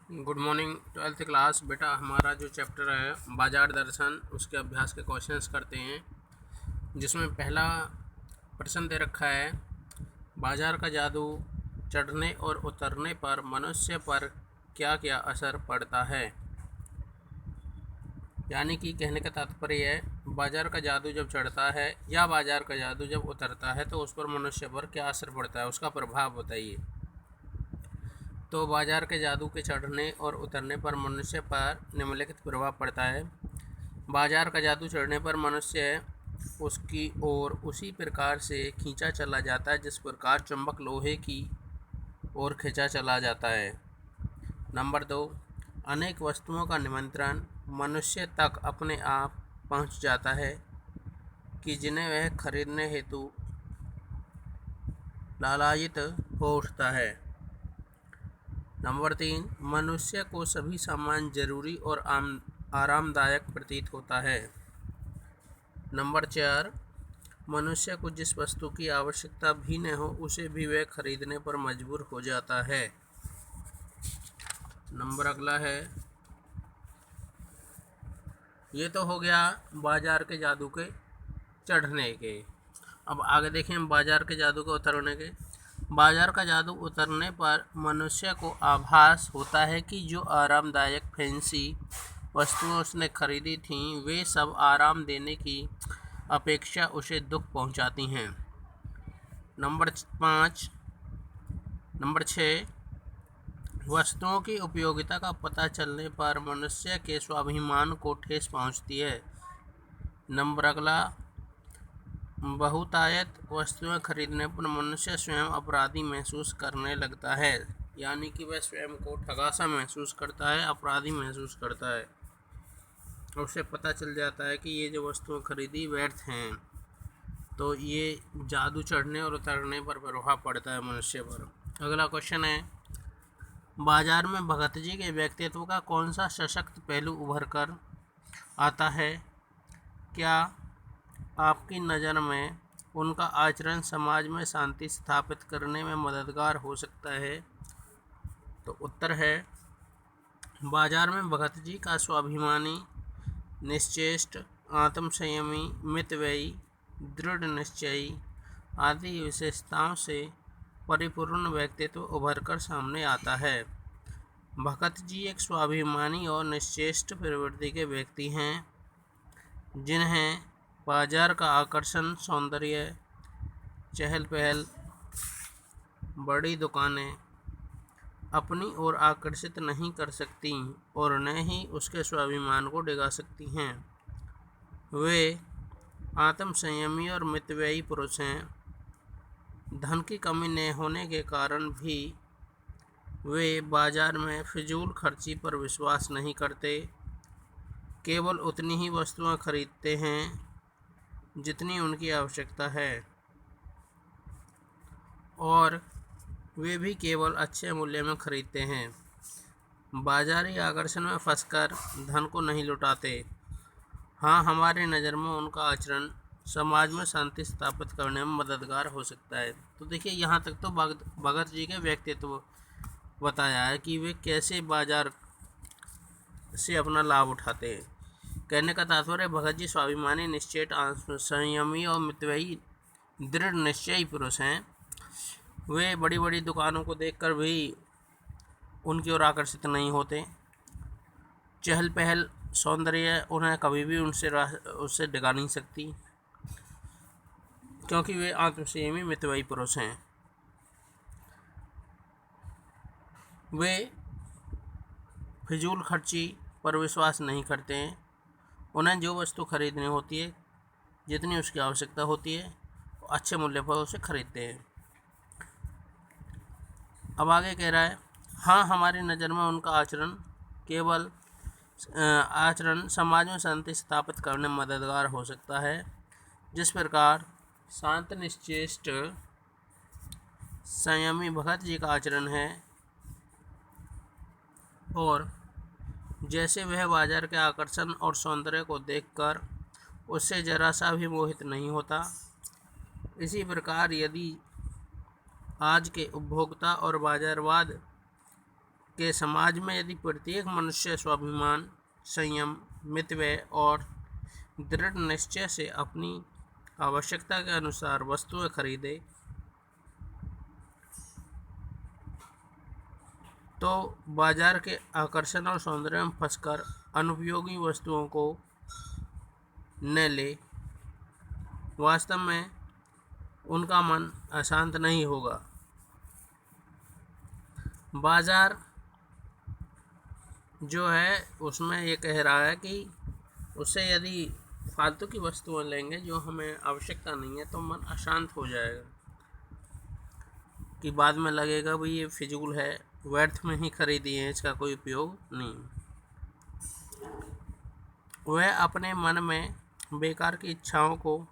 Good morning twelfth class. बेटा हमारा जो चैप्टर है बाजार दर्शन, उसके अभ्यास के क्वेश्चंस करते हैं, जिसमें पहला प्रश्न दे रखा है, बाजार का जादू चढ़ने और उतरने पर मनुष्य पर क्या क्या असर पड़ता है। यानी कि कहने का तात्पर्य है, बाजार का जादू जब चढ़ता है या बाजार का जादू जब उतरता है तो उस पर मनुष्य पर क्या असर पड़ता है, उसका प्रभाव बताइए। तो बाजार के जादू के चढ़ने और उतरने पर मनुष्य पर निम्नलिखित प्रभाव पड़ता है। बाजार का जादू चढ़ने पर मनुष्य उसकी ओर उसी प्रकार से खींचा चला जाता है जिस प्रकार चुंबक लोहे की ओर खींचा चला जाता है। नंबर 2, अनेक वस्तुओं का निमंत्रण मनुष्य तक अपने आप पहुंच जाता है कि जिन्हें वह खरीदने हेतु लालायित हो उठता है। नंबर 3, मनुष्य को सभी सामान जरूरी और आरामदायक प्रतीत होता है। नंबर 4, मनुष्य को जिस वस्तु की आवश्यकता भी न हो उसे भी वह खरीदने पर मजबूर हो जाता है। नंबर अगला है, ये तो हो गया बाजार के जादू के चढ़ने के। अब आगे देखें बाजार के जादू के उतरने के। बाजार का जादू उतरने पर मनुष्य को आभास होता है कि जो आरामदायक फैंसी वस्तुएं उसने खरीदी थीं वे सब आराम देने की अपेक्षा उसे दुख पहुंचाती हैं। नंबर 6, वस्तुओं की उपयोगिता का पता चलने पर मनुष्य के स्वाभिमान को ठेस पहुंचती है। नंबर अगला, बहुतायत वस्तुएं खरीदने पर मनुष्य स्वयं अपराधी महसूस करने लगता है। यानी कि वह स्वयं को ठगा सा महसूस करता है, अपराधी महसूस करता है। उसे पता चल जाता है कि ये जो वस्तुएं खरीदी व्यर्थ हैं। तो ये जादू चढ़ने और उतरने पर प्रभाव पड़ता है मनुष्य पर। अगला क्वेश्चन है, बाजार में भगत जी के व्यक्तित्व का कौन सा सशक्त पहलू उभर कर आता है। क्या आपकी नज़र में उनका आचरण समाज में शांति स्थापित करने में मददगार हो सकता है। तो उत्तर है, बाजार में भगत जी का स्वाभिमानी, निश्चेष्ट, आत्मसंयमी, मितव्ययी, दृढ़ निश्चयी आदि विशेषताओं से परिपूर्ण व्यक्तित्व उभर कर सामने आता है। भगत जी एक स्वाभिमानी और निश्चेष्ट प्रवृत्ति के व्यक्ति हैं जिन्हें बाजार का आकर्षण, सौंदर्य, चहल पहल, बड़ी दुकानें अपनी ओर आकर्षित नहीं कर सकती और न ही उसके स्वाभिमान को डिगा सकती हैं। वे आत्मसंयमी और मितव्ययी पुरुष हैं। धन की कमी न होने के कारण भी वे बाजार में फिजूल खर्ची पर विश्वास नहीं करते, केवल उतनी ही वस्तुएं खरीदते हैं जितनी उनकी आवश्यकता है और वे भी केवल अच्छे मूल्य में खरीदते हैं। बाजारी आकर्षण में फंसकर धन को नहीं लुटाते। हाँ, हमारी नज़र में उनका आचरण समाज में शांति स्थापित करने में मददगार हो सकता है। तो देखिए, यहाँ तक तो भगत जी के व्यक्तित्व बताया है कि वे कैसे बाजार से अपना लाभ उठाते हैं। कहने का तात्पर्य, भगत जी स्वाभिमानी, निश्चेष्ट, संयमी और मितव्ययी, दृढ़ निश्चयी पुरुष हैं। वे बड़ी बड़ी दुकानों को देखकर भी उनकी ओर आकर्षित नहीं होते। चहल पहल, सौंदर्य उन्हें कभी भी उससे डिगा नहीं सकती, क्योंकि वे आत्मसंयमी, मितव्ययी पुरुष हैं। वे फिजूल खर्ची पर विश्वास नहीं करते हैं। उन्हें जो वस्तु खरीदनी होती है, जितनी उसकी आवश्यकता होती है, अच्छे मूल्य पर उसे खरीदते हैं। अब आगे कह रहा है, हाँ, हमारी नज़र में उनका आचरण समाज में शांति स्थापित करने में मददगार हो सकता है। जिस प्रकार शांत, निश्चेष्ट, संयमी भगत जी का आचरण है और जैसे वह बाजार के आकर्षण और सौंदर्य को देखकर उससे जरा सा भी मोहित नहीं होता, इसी प्रकार यदि आज के उपभोक्ता और बाजारवाद के समाज में यदि प्रत्येक मनुष्य स्वाभिमान, संयम, मितव्यय और दृढ़ निश्चय से अपनी आवश्यकता के अनुसार वस्तुएं खरीदे तो बाजार के आकर्षण और सौंदर्य में फंसकर अनुपयोगी वस्तुओं को न ले, वास्तव में उनका मन अशांत नहीं होगा। बाजार जो है उसमें ये कह रहा है कि उससे यदि फालतू की वस्तुएं लेंगे जो हमें आवश्यकता नहीं है तो मन अशांत हो जाएगा, कि बाद में लगेगा भाई ये फिजूल है, व्यर्थ में ही खरीदी है, इसका कोई उपयोग नहीं। वह अपने मन में बेकार की इच्छाओं को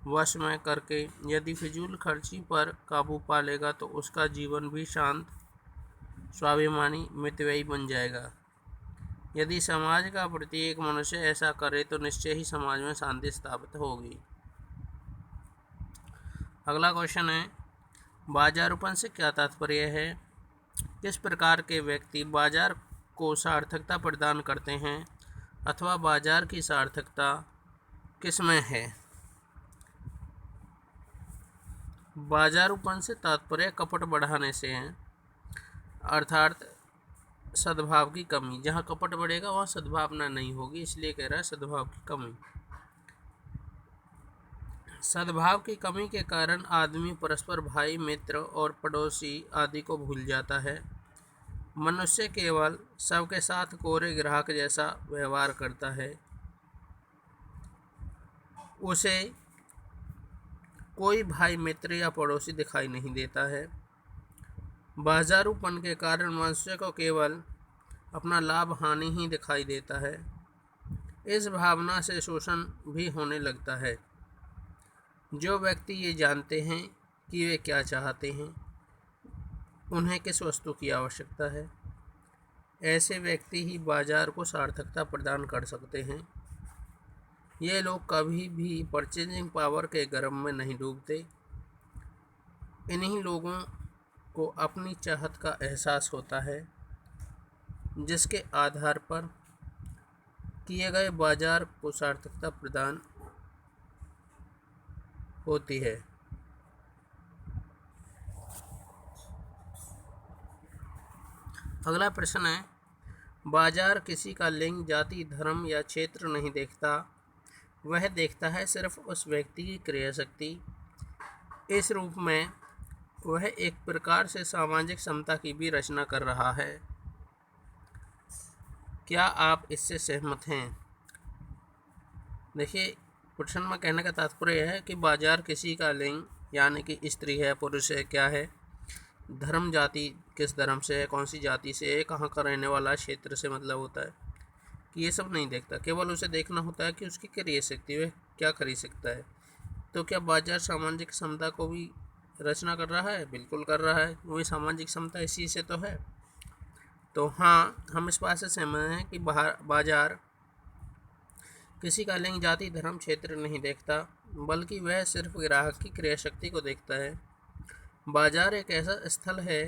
वश में करके यदि फिजूल खर्ची पर काबू पा लेगा तो उसका जीवन भी शांत, स्वाभिमानी, मितव्ययी बन जाएगा। यदि समाज का प्रत्येक मनुष्य ऐसा करे तो निश्चय ही समाज में शांति स्थापित होगी। अगला क्वेश्चन है, बाजारूपन से क्या तात्पर्य है? किस प्रकार के व्यक्ति बाजार को सार्थकता प्रदान करते हैं अथवा बाजार की सार्थकता किसमें है? बाजारूपन से तात्पर्य कपट बढ़ाने से है, अर्थात सद्भाव की कमी। जहाँ कपट बढ़ेगा वहाँ सद्भावना नहीं होगी, इसलिए कह रहा है सद्भाव की कमी। सद्भाव की कमी के कारण आदमी परस्पर भाई, मित्र और पड़ोसी आदि को भूल जाता है। मनुष्य केवल सबके साथ कोरे ग्राहक जैसा व्यवहार करता है। उसे कोई भाई, मित्र या पड़ोसी दिखाई नहीं देता है। बाजारूपन के कारण मनुष्य को केवल अपना लाभ हानि ही दिखाई देता है। इस भावना से शोषण भी होने लगता है। जो व्यक्ति ये जानते हैं कि वे क्या चाहते हैं, उन्हें किस वस्तु की आवश्यकता है, ऐसे व्यक्ति ही बाजार को सार्थकता प्रदान कर सकते हैं। ये लोग कभी भी परचेजिंग पावर के गर्म में नहीं डूबते। इन्हीं लोगों को अपनी चाहत का एहसास होता है, जिसके आधार पर किए गए बाजार को सार्थकता प्रदान होती है। अगला प्रश्न है, बाजार किसी का लिंग, जाति, धर्म या क्षेत्र नहीं देखता, वह देखता है सिर्फ उस व्यक्ति की क्रिया शक्ति। इस रूप में वह एक प्रकार से सामाजिक समता की भी रचना कर रहा है। क्या आप इससे सहमत हैं? देखिए, प्रश्न में कहने का तात्पर्य है कि बाजार किसी का लिंग यानी कि स्त्री है, पुरुष है, क्या है, धर्म, जाति, किस धर्म से है, कौन सी जाति से है, कहाँ का रहने वाला, क्षेत्र से मतलब होता है, कि ये सब नहीं देखता। केवल उसे देखना होता है कि उसकी क्रय शक्ति, वह क्या खरीद सकता है। तो क्या बाजार सामाजिक समता को भी रचना कर रहा है? बिल्कुल कर रहा है। वही सामाजिक समता इसी से तो है। तो हाँ, हम इस बात से सहमत हैं कि बाजार किसी का लिंग, जाति, धर्म, क्षेत्र नहीं देखता, बल्कि वह सिर्फ ग्राहक की क्रय शक्ति को देखता है। बाजार एक ऐसा स्थल है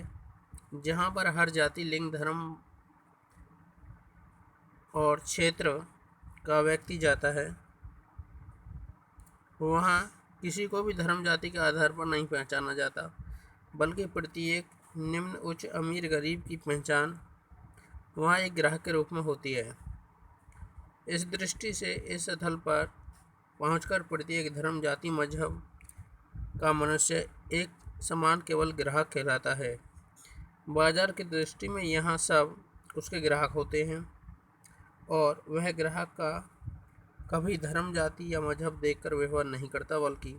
जहाँ पर हर जाति, लिंग, धर्म और क्षेत्र का व्यक्ति जाता है। वहाँ किसी को भी धर्म, जाति के आधार पर नहीं पहचाना जाता, बल्कि प्रत्येक निम्न, उच्च, अमीर, गरीब की पहचान वहाँ एक ग्राहक के रूप में होती है। इस दृष्टि से इस स्थल पर पहुंचकर प्रत्येक धर्म, जाति, मजहब का मनुष्य एक समान केवल ग्राहक कहलाता है। बाजार की दृष्टि में यहाँ सब उसके ग्राहक होते हैं और वह ग्राहक का कभी धर्म, जाति या मजहब देखकर व्यवहार नहीं करता, बल्कि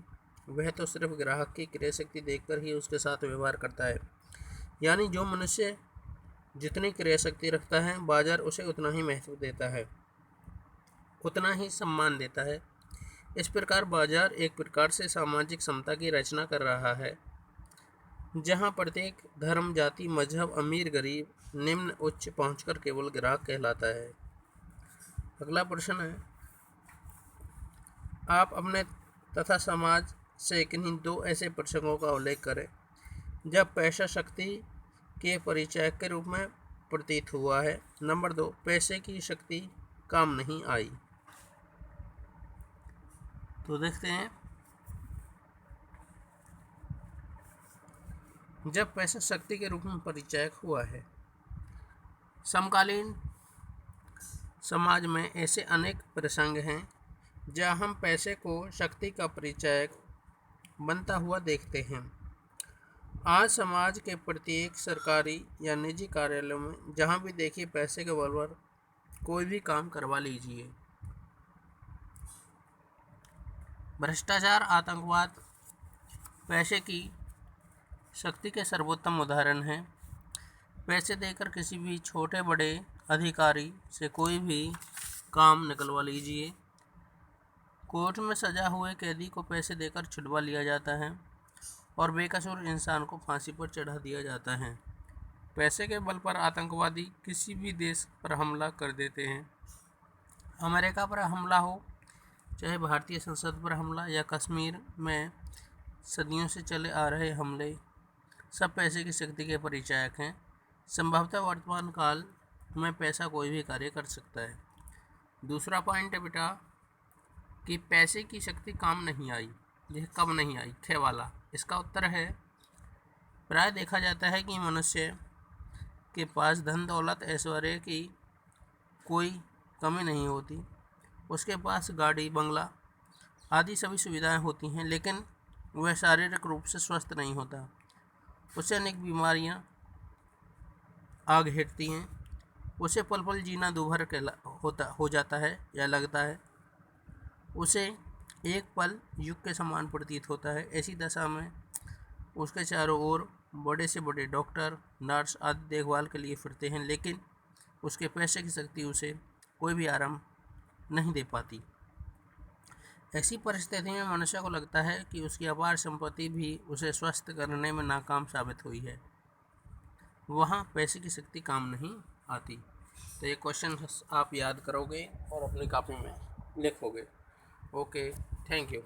वह तो सिर्फ ग्राहक की क्रय शक्ति देखकर ही उसके साथ व्यवहार करता है। यानी जो मनुष्य जितनी क्रय शक्ति रखता है, बाजार उसे उतना ही महत्व देता है, उतना ही सम्मान देता है। इस प्रकार बाजार एक प्रकार से सामाजिक समता की रचना कर रहा है, जहाँ प्रत्येक धर्म, जाति, मजहब, अमीर, गरीब, निम्न, उच्च पहुंचकर केवल ग्राहक कहलाता है। अगला प्रश्न है, आप अपने तथा समाज से किन्हीं दो ऐसे प्रसंगों का उल्लेख करें जब पैसा शक्ति के परिचायक के रूप में प्रतीत हुआ है। नंबर 2, पैसे की शक्ति काम नहीं आई। तो देखते हैं, जब पैसा शक्ति के रूप में परिचायक हुआ है। समकालीन समाज में ऐसे अनेक प्रसंग हैं जहां हम पैसे को शक्ति का परिचायक बनता हुआ देखते हैं। आज समाज के प्रत्येक सरकारी या निजी कार्यालयों में जहां भी देखिए पैसे के बल पर कोई भी काम करवा लीजिए। भ्रष्टाचार, आतंकवाद पैसे की शक्ति के सर्वोत्तम उदाहरण हैं। पैसे देकर किसी भी छोटे बड़े अधिकारी से कोई भी काम निकलवा लीजिए। कोर्ट में सजा हुए कैदी को पैसे देकर छुड़वा लिया जाता है और बेकसूर इंसान को फांसी पर चढ़ा दिया जाता है। पैसे के बल पर आतंकवादी किसी भी देश पर हमला कर देते हैं। अमेरिका पर हमला हो, चाहे भारतीय संसद पर हमला या कश्मीर में सदियों से चले आ रहे हमले, सब पैसे की शक्ति के परिचायक हैं। संभवतः वर्तमान काल में पैसा कोई भी कार्य कर सकता है। दूसरा पॉइंट है बेटा कि पैसे की शक्ति काम नहीं आई। यह कब नहीं आई, खे वाला। इसका उत्तर है, प्राय देखा जाता है कि मनुष्य के पास धन दौलत ऐश्वर्य की कोई कमी नहीं होती। उसके पास गाड़ी बंगला आदि सभी सुविधाएं होती हैं, लेकिन वह शारीरिक रूप से स्वस्थ नहीं होता। उसे अनेक बीमारियां आ घेरती हैं। उसे पल पल जीना दूभर हो जाता है या लगता है। उसे एक पल युग के समान प्रतीत होता है। ऐसी दशा में उसके चारों ओर बड़े से बड़े डॉक्टर, नर्स आदि देखभाल के लिए फिरते हैं, लेकिन उसके पैसे की शक्ति उसे कोई भी आराम नहीं दे पाती। ऐसी परिस्थिति में मनुष्य को लगता है कि उसकी अपार संपत्ति भी उसे स्वस्थ करने में नाकाम साबित हुई है। वहाँ पैसे की शक्ति काम नहीं आती। तो ये क्वेश्चन आप याद करोगे और अपनी कॉपी में लिखोगे। Okay, thank you.